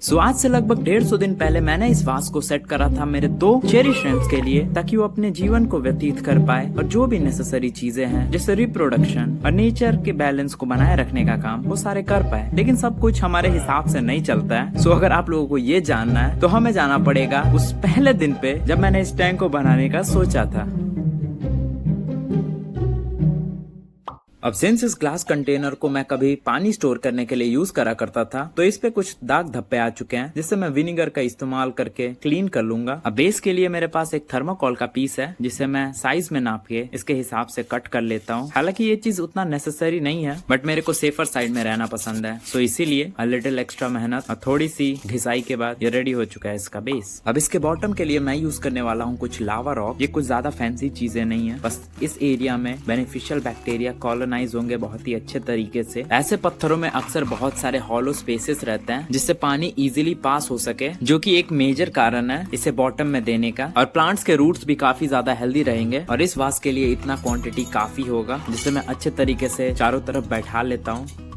सो आज से लगभग 150 दिन पहले मैंने इस वास को सेट करा था मेरे 2 चेरी श्रिम्प्स के लिए, ताकि वो अपने जीवन को व्यतीत कर पाए और जो भी नेसेसरी चीजें हैं जैसे रिप्रोडक्शन और नेचर के बैलेंस को बनाए रखने का काम वो सारे कर पाए। लेकिन सब कुछ हमारे हिसाब से नहीं चलता है। सो अगर आप लोगों को ये जानना है तो हमें जाना पड़ेगा उस पहले दिन पे जब मैंने इस टैंक को बनाने का सोचा था। अब सिंस इस ग्लास कंटेनर को मैं कभी पानी स्टोर करने के लिए यूज करा करता था, तो इस पे कुछ दाग धब्बे आ चुके हैं, जिससे मैं विनेगर का इस्तेमाल करके क्लीन कर लूंगा। अब बेस के लिए मेरे पास एक थर्माकोल का पीस है, जिसे मैं साइज में नाप के इसके हिसाब से कट कर लेता हूँ। हालांकि ये चीज उतना नेसेसरी नहीं है, बट मेरे को सेफर साइड में रहना पसंद है, सो इसीलिए अ लिटिल एक्स्ट्रा मेहनत और थोड़ी सी घिसाई के बाद ये रेडी हो चुका है इसका बेस। अब इसके बॉटम के लिए मैं यूज करने वाला हूँ कुछ लावा रॉक। ये कुछ ज्यादा फैंसी चीजें नहीं है, बस इस एरिया में बेनिफिशियल बैक्टीरिया कॉलोनाइज होंगे बहुत ही अच्छे तरीके से। ऐसे पत्थरों में अक्सर बहुत सारे हॉलो स्पेसेस रहते हैं, जिससे पानी इजीली पास हो सके, जो कि एक मेजर कारण है इसे बॉटम में देने का। और प्लांट्स के रूट्स भी काफी ज्यादा हेल्दी रहेंगे, और इस वास के लिए इतना क्वांटिटी काफी होगा, जिसे मैं अच्छे तरीके से चारों तरफ बैठा लेता हूँ।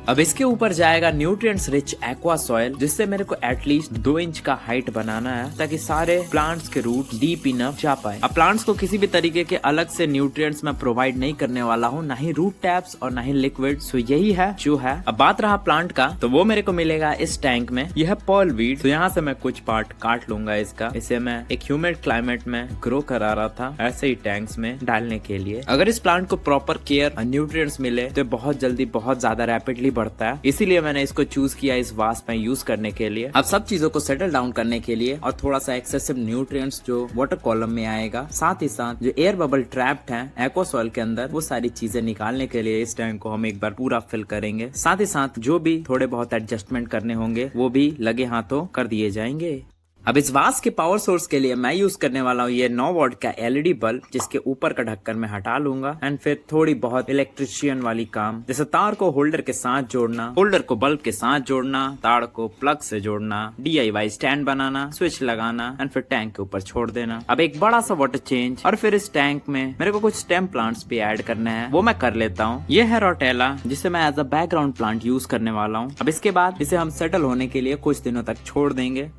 अब इसके ऊपर जाएगा न्यूट्रिएंट्स रिच एक्वा सॉइल, जिससे मेरे को एटलीस्ट 2 इंच का हाइट बनाना है, ताकि सारे प्लांट्स के रूट डीप इनफ जा पाए। अब प्लांट्स को किसी भी तरीके के अलग से न्यूट्रिएंट्स मैं प्रोवाइड नहीं करने वाला हूँ, ना ही रूट टैप्स और ना ही लिक्विड। सो यही है जो है। अब बात रहा प्लांट का, तो वो मेरे को मिलेगा इस टैंक में। यह पर्ल वीड। तो यहाँ से मैं कुछ पार्ट काट लूंगा इसका। इसे मैं एक ह्यूमिड क्लाइमेट में ग्रो करा रहा था, ऐसे ही टैंक्स में डालने के लिए। अगर इस प्लांट को प्रॉपर केयर और न्यूट्रिएंट्स मिले तो बहुत जल्दी बहुत ज्यादा रैपिडली बढ़ता है, इसीलिए मैंने इसको चूज किया इस वास में यूज करने के लिए। अब सब चीजों को सेटल डाउन करने के लिए और थोड़ा सा एक्सेसिव न्यूट्रिएंट्स जो वाटर कॉलम में आएगा, साथ ही साथ जो एयर बबल ट्रैप्ड है एक्वा सॉइल के अंदर, वो सारी चीजें निकालने के लिए इस टैंक को हम एक बार पूरा फिल करेंगे। साथ ही साथ जो भी थोड़े बहुत एडजस्टमेंट करने होंगे वो भी लगे हाथों कर दिए जाएंगे। अब इस वास के पावर सोर्स के लिए मैं यूज करने वाला हूँ ये 9 वॉट का एलईडी बल्ब, जिसके ऊपर का ढक्कन मैं हटा लूंगा। एंड फिर थोड़ी बहुत इलेक्ट्रिशियन वाली काम, जैसे तार को होल्डर के साथ जोड़ना, होल्डर को बल्ब के साथ जोड़ना, तार को प्लग से जोड़ना, DIY स्टैंड बनाना, स्विच लगाना, एंड फिर टैंक के ऊपर छोड़ देना। अब एक बड़ा सा वाटर चेंज, और फिर इस टैंक में मेरे को कुछ स्टेम प्लांट्स भी ऐड करने हैं, वो मैं कर लेता हूँ। ये है रोटेला, जिसे मैं as a background plant use करने वाला हूँ। अब इसके बाद इसे हम सेटल होने के लिए कुछ दिनों तक छोड़ देंगे।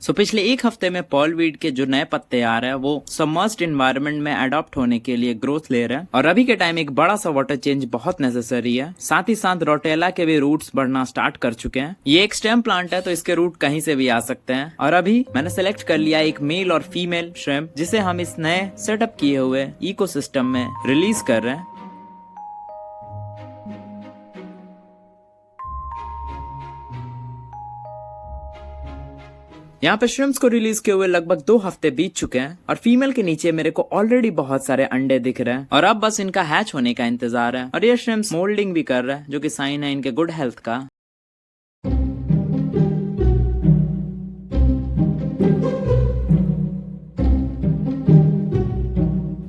सो पिछले 1 हफ्ते में पर्ल वीड के जो नए पत्ते आ रहे हैं वो सबमर्ज्ड एनवायरनमेंट में अडॉप्ट होने के लिए ग्रोथ ले रहे हैं, और अभी के टाइम एक बड़ा सा वाटर चेंज बहुत नेसेसरी है। साथ ही साथ रोटेला के भी रूट्स बढ़ना स्टार्ट कर चुके हैं। ये एक स्टेम प्लांट है, तो इसके रूट कहीं से भी आ सकते हैं। और अभी मैंने सेलेक्ट कर लिया एक मेल और फीमेल श्रिम्प, जिसे हम इस नए सेटअप किए हुए इकोसिस्टम में रिलीज कर रहे हैं। यहाँ पे श्रिम्प्स को रिलीज किए हुए लगभग 2 हफ्ते बीत चुके हैं, और फीमेल के नीचे मेरे को ऑलरेडी बहुत सारे अंडे दिख रहे हैं, और अब बस इनका हैच होने का इंतजार है। और ये श्रिम्प्स मोल्डिंग भी कर रहा है, जो कि साइन है इनके गुड हेल्थ का।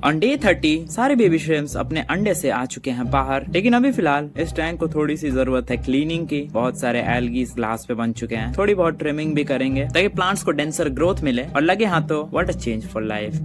ऑन डे 30 सारे बेबी श्रिम्प्स अपने अंडे से आ चुके हैं बाहर, लेकिन अभी फिलहाल इस टैंक को थोड़ी सी जरूरत है क्लीनिंग की। बहुत सारे एल्गी ग्लास पे बन चुके हैं, थोड़ी बहुत ट्रिमिंग भी करेंगे, ताकि प्लांट्स को डेंसर ग्रोथ मिले और लगे हाथों वाटर चेंज फॉर लाइफ।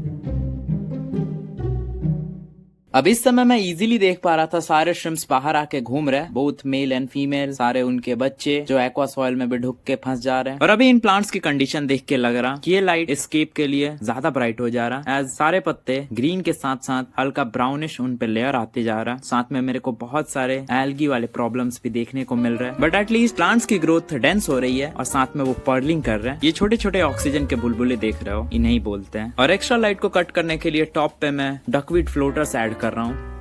अब इस समय मैं इजीली देख पा रहा था सारे श्रिम्प्स बाहर आके घूम रहे हैं, बोथ मेल एंड फीमेल, सारे उनके बच्चे जो एक्वा सॉइल में भी ढुक के फंस जा रहे हैं। और अभी इन प्लांट्स की कंडीशन देख के लग रहा कि ये लाइट एस्केप के लिए ज्यादा ब्राइट हो जा रहा, एज सारे पत्ते ग्रीन के साथ साथ हल्का ब्राउनिश उन पे लेयर आते जा रहा। साथ में मेरे को बहुत सारे एल्गी वाले प्रॉब्लम्स भी देखने को मिल रहे हैं, बट एटलीस्ट प्लांट्स की ग्रोथ डेंस हो रही है, और साथ में वो पर्लिंग कर रहे हैं। ये छोटे छोटे ऑक्सीजन के बुलबुले देख रहे हो, इन्हें ही बोलते हैं। और एक्स्ट्रा लाइट को कट करने के लिए टॉप पे मैं डकवीड फ्लोटर्स ऐड कर रहा हूँ।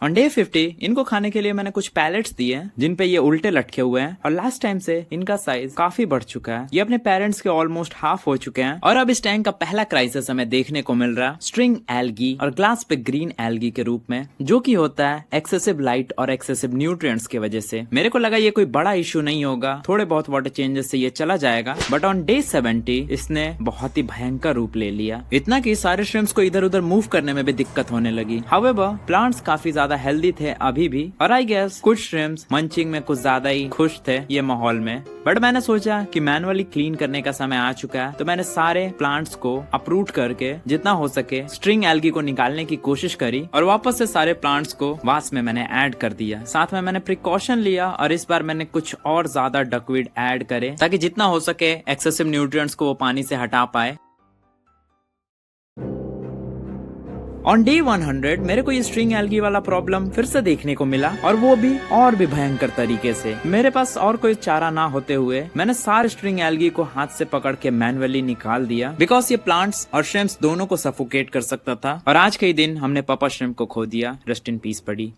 ऑन डे 50 इनको खाने के लिए मैंने कुछ पैलेट्स दिए हैं, जिन पे ये उल्टे लटके हुए हैं, और लास्ट टाइम से इनका साइज काफी बढ़ चुका है। ये अपने पेरेंट्स के ऑलमोस्ट हाफ हो चुके हैं। और अब इस टैंक का पहला क्राइसिस हमें देखने को मिल रहा है स्ट्रिंग एल्गी और ग्लास पे ग्रीन एल्गी के रूप में, जो कि होता है एक्सेसिव लाइट और एक्सेसिव न्यूट्रिएंट्स की वजह से। मेरे को लगा ये कोई बड़ा इश्यू नहीं होगा, थोड़े बहुत वाटर चेंजेस से ये चला जाएगा, बट ऑन डे 70 इसने बहुत ही भयंकर रूप ले लिया, इतना कि सारे श्रिम्प्स को इधर उधर मूव करने में भी दिक्कत होने लगी। हाउएवर प्लांट्स काफी ज्यादा ज्यादा हेल्दी थे अभी भी, और आई गेस कुछ श्रिम्प्स मंचिंग में कुछ ज्यादा ही खुश थे ये माहौल में। बट मैंने सोचा कि मैनुअली क्लीन करने का समय आ चुका है, तो मैंने सारे प्लांट्स को अपरूट करके जितना हो सके स्ट्रिंग एल्गी को निकालने की कोशिश करी और वापस से सारे प्लांट्स को वास में मैंने ऐड कर दिया। साथ में मैंने प्रिकॉशन लिया और इस बार मैंने कुछ और ज्यादा डकवीड ऐड करे ताकि जितना हो सके एक्सेसिव न्यूट्रिएंट्स को वो पानी से हटा पाए। ऑन डे 100 मेरे को ये स्ट्रिंग एल्गी वाला प्रॉब्लम फिर से देखने को मिला, और वो भी भयंकर तरीके से। मेरे पास और कोई चारा ना होते हुए मैंने सारे स्ट्रिंग एल्गी को हाथ से पकड़ के मैनुअली निकाल दिया, बिकॉज ये प्लांट्स और श्रिम्प्स दोनों को सफोकेट कर सकता था। और आज के ही दिन हमने पापा श्रिम्प को खो दिया, रेस्ट इन पीस पड़ी।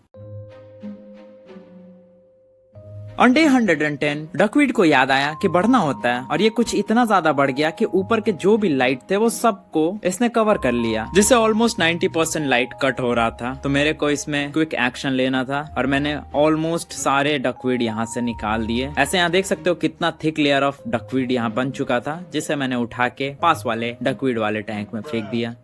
ऑन डे 110 डकवीड को याद आया कि बढ़ना होता है, और ये कुछ इतना ज्यादा बढ़ गया कि ऊपर के जो भी लाइट थे वो सबको इसने कवर कर लिया, जिससे ऑलमोस्ट 90% लाइट कट हो रहा था। तो मेरे को इसमें क्विक एक्शन लेना था और मैंने ऑलमोस्ट सारे डकवीड यहाँ से निकाल दिए। ऐसे यहाँ देख सकते हो कितना थिक लेयर ऑफ डकवीड यहाँ बन चुका था, जिसे मैंने उठा के पास वाले डकवीड वाले टैंक में फेंक दिया।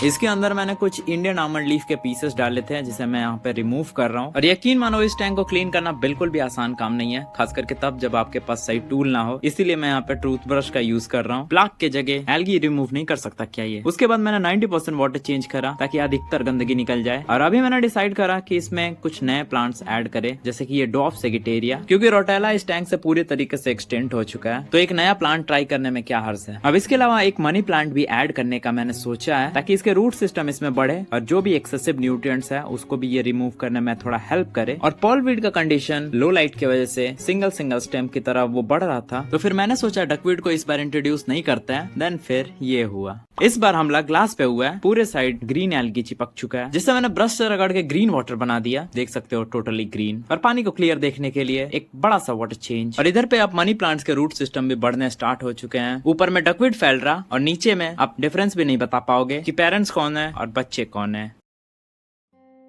इसके अंदर मैंने कुछ इंडियन आमंड लीफ के पीसेस डाले थे, जिसे मैं यहाँ पे रिमूव कर रहा हूँ। और यकीन मानो इस टैंक को क्लीन करना बिल्कुल भी आसान काम नहीं है, खास करके तब जब आपके पास सही टूल ना हो। इसीलिए मैं यहाँ पे टूथब्रश का यूज कर रहा हूँ। प्लाक के जगह एल्गी रिमूव नहीं कर सकता क्या ये? उसके बाद मैंने 90% वाटर चेंज करा ताकि अधिकतर गंदगी निकल जाए। और अभी मैंने डिसाइड करा कि इसमें कुछ नए प्लांट्स ऐड करे, जैसे की ये डॉफ सेगिटेरिया, क्योंकि रोटेला इस टैंक से पूरी तरीके से एक्सटेंड हो चुका है। तो एक नया प्लांट ट्राई करने में क्या हर्ज है। अब इसके अलावा एक मनी प्लांट भी ऐड करने का मैंने सोचा है, ताकि इसके रूट सिस्टम इसमें बढ़े और जो भी एक्सेसिव न्यूट्रिएंट्स है उसको भी ये रिमूव करने में थोड़ा हेल्प करे। और पर्लवीड का कंडीशन लो लाइट की वजह से सिंगल स्टेम की तरह वो बढ़ रहा था, तो फिर मैंने सोचा डकवीड को इस बार इंट्रोड्यूस नहीं करते हैं। देन फिर ये हुआ। इस बार हमला ग्लास पे हुआ है, पूरे साइड ग्रीन एल्गी चिपक चुका है, जिससे मैंने ब्रश से रगड़ के ग्रीन वाटर बना दिया। देख सकते हो टोटली ग्रीन। और पानी को क्लियर देखने के लिए एक बड़ा सा वाटर चेंज। और इधर पे अब मनी प्लांट्स के रूट सिस्टम भी बढ़ने स्टार्ट हो चुके हैं। ऊपर में डकवीड फैल रहा और नीचे में आप डिफरेंस भी नहीं बता पाओगे कि पेरेंट्स कौन है और बच्चे कौन है।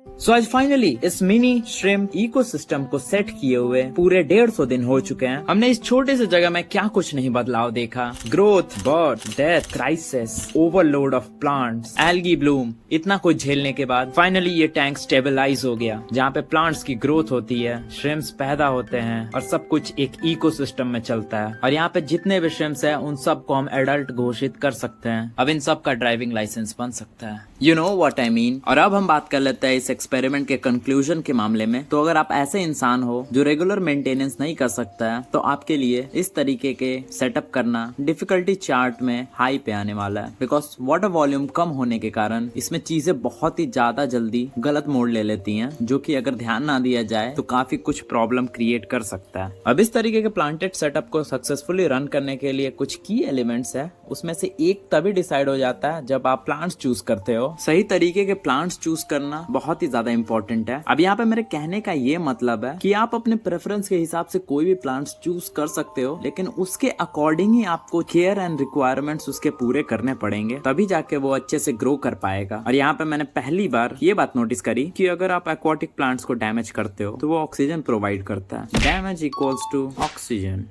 सो आज फाइनली इस मिनी श्रिम्प इकोसिस्टम को सेट किए हुए पूरे 150 दिन हो चुके हैं। हमने इस छोटे से जगह में क्या कुछ नहीं बदलाव देखा। Growth, birth, death, crisis, overload of plants, algae Bloom, इतना कुछ झेलने के बाद फाइनली ये टैंक स्टेबलाइज हो गया, जहाँ पे प्लांट्स की ग्रोथ होती है, श्रिम्प्स पैदा होते हैं और सब कुछ एक इकोसिस्टम में चलता है। और यहाँ पे जितने भी श्रिम्प्स हैं उन सबको हम एडल्ट घोषित कर सकते हैं। अब इन सब का ड्राइविंग लाइसेंस बन सकता है। You know what I mean. और अब हम बात कर लेते हैं इस एक्सपेरिमेंट के कंक्लूजन के मामले में। तो अगर आप ऐसे इंसान हो जो रेगुलर मेंटेनेंस नहीं कर सकता है, तो आपके लिए इस तरीके के सेटअप करना डिफिकल्टी चार्ट में हाई पे आने वाला है, बिकॉज वाटर वॉल्यूम कम होने के कारण इसमें चीजें बहुत ही ज्यादा जल्दी गलत मोड़ ले लेती हैं, जो कि अगर ध्यान ना दिया जाए तो काफी कुछ प्रॉब्लम क्रिएट कर सकता है। अब इस तरीके के प्लांटेड सेटअप को सक्सेसफुली रन करने के लिए कुछ की एलिमेंट्स है, उसमें से एक तभी डिसाइड हो जाता है जब आप प्लांट्स चूज करते हो। सही तरीके के प्लांट्स चूज करना बहुत ही ज्यादा इंपॉर्टेंट है। अब यहाँ पे मेरे कहने का ये मतलब है कि आप अपने प्रेफरेंस के हिसाब से कोई भी प्लांट्स चूज कर सकते हो, लेकिन उसके अकॉर्डिंग ही आपको केयर एंड रिक्वायरमेंट्स उसके पूरे करने पड़ेंगे, तभी जाके वो अच्छे से ग्रो कर पाएगा। और यहाँ पे मैंने पहली बार ये बात नोटिस करी कि अगर आप एक्वाटिक प्लांट्स को डैमेज करते हो तो वो ऑक्सीजन प्रोवाइड करता है। Damage equals to oxygen.